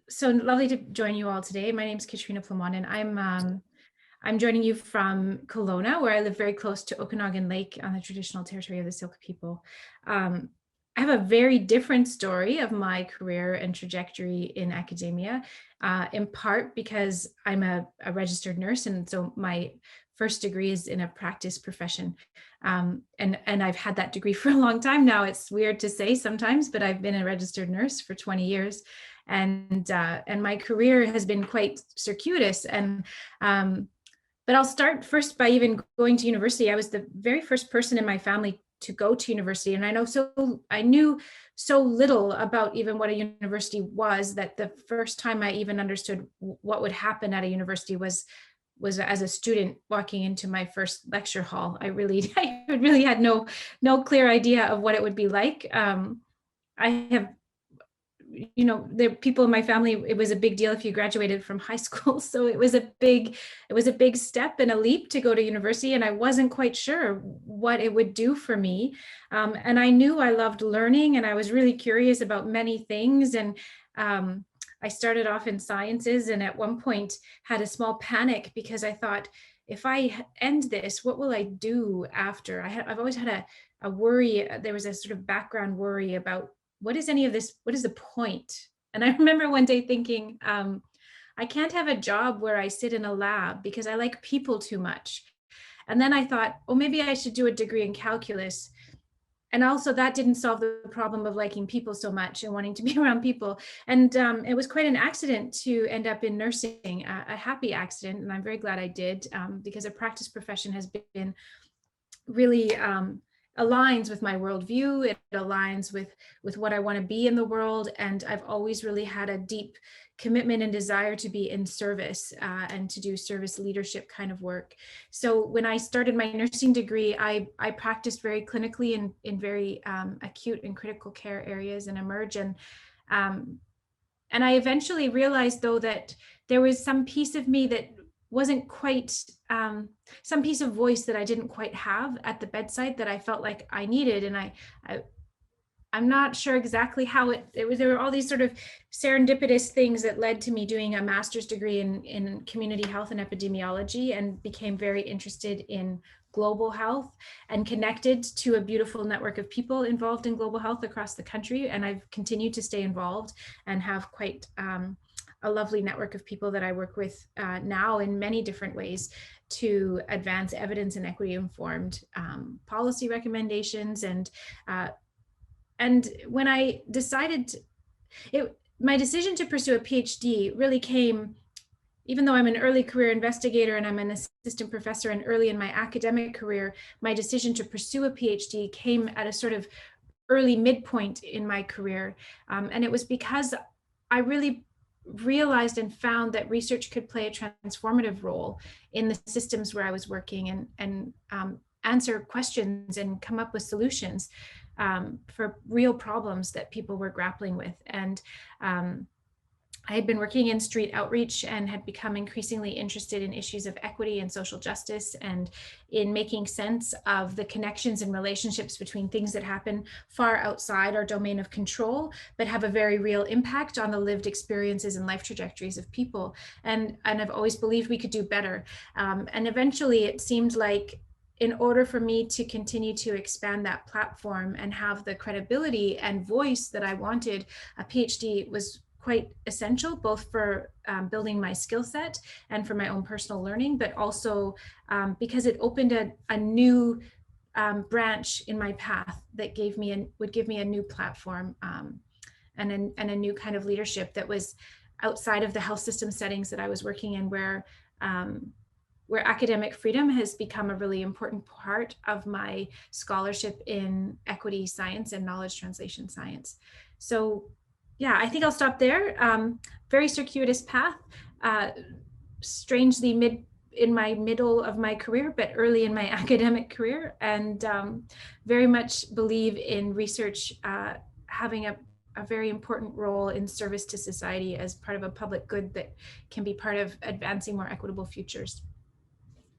So lovely to join you all today. My name is Katrina Plamondon. I'm joining you from Kelowna, where I live very close to Okanagan Lake on the traditional territory of the Syilx people. Um, I have a very different story of my career and trajectory in academia, in part because I'm a registered nurse, and so my first degree is in a practice profession. And I've had that degree for a long time now. It's weird to say sometimes, but I've been a registered nurse for 20 years. And my career has been quite circuitous. But I'll start first by even going to university. I was the very first person in my family to go to university, and I knew so little about even what a university was that the first time I even understood what would happen at a university was as a student walking into my first lecture hall. I really had no clear idea of what it would be like. I have the people in my family, it was a big deal if you graduated from high school. So it was a big step and a leap to go to university. And I wasn't quite sure what it would do for me. And I knew I loved learning, and I was really curious about many things. And I started off in sciences, and at one point had a small panic because I thought, if I end this, what will I do after? I've always had a worry. There was a sort of background worry about, what is any of this? What is the point? And I remember one day thinking, I can't have a job where I sit in a lab because I like people too much. And then I thought, oh, maybe I should do a degree in calculus. And also that didn't solve the problem of liking people so much and wanting to be around people. And it was quite an accident to end up in nursing, a happy accident. And I'm very glad I did, because a practice profession has been really aligns with my worldview. It aligns with what I want to be in the world. And I've always really had a deep commitment and desire to be in service, and to do service leadership kind of work. So when I started my nursing degree, I practiced very clinically in very acute and critical care areas and emerge. And I eventually realized, though, that there was some piece of me that wasn't quite, some piece of voice that I didn't quite have at the bedside that I felt like I needed. And I'm not sure exactly how it was. There were all these sort of serendipitous things that led to me doing a master's degree in community health and epidemiology, and became very interested in global health and connected to a beautiful network of people involved in global health across the country. And I've continued to stay involved and have quite a lovely network of people that I work with now in many different ways to advance evidence and equity informed policy recommendations. And when I decided my decision to pursue a PhD really came, even though I'm an early career investigator and I'm an assistant professor and early in my academic career, my decision to pursue a PhD came at a sort of early midpoint in my career. And it was because I really realized and found that research could play a transformative role in the systems where I was working, and answer questions and come up with solutions for real problems that people were grappling with. And I had been working in street outreach and had become increasingly interested in issues of equity and social justice, and in making sense of the connections and relationships between things that happen far outside our domain of control, but have a very real impact on the lived experiences and life trajectories of people. And I've always believed we could do better. And eventually it seemed like, in order for me to continue to expand that platform and have the credibility and voice that I wanted, a PhD was quite essential, both for building my skill set and for my own personal learning, but also because it opened a new branch in my path that would give me a new platform, and a new kind of leadership that was outside of the health system settings that I was working in, where academic freedom has become a really important part of my scholarship in equity science and knowledge translation science. So yeah, I think I'll stop there. Very circuitous path, strangely in my middle of my career, but early in my academic career, and very much believe in research having a very important role in service to society as part of a public good that can be part of advancing more equitable futures.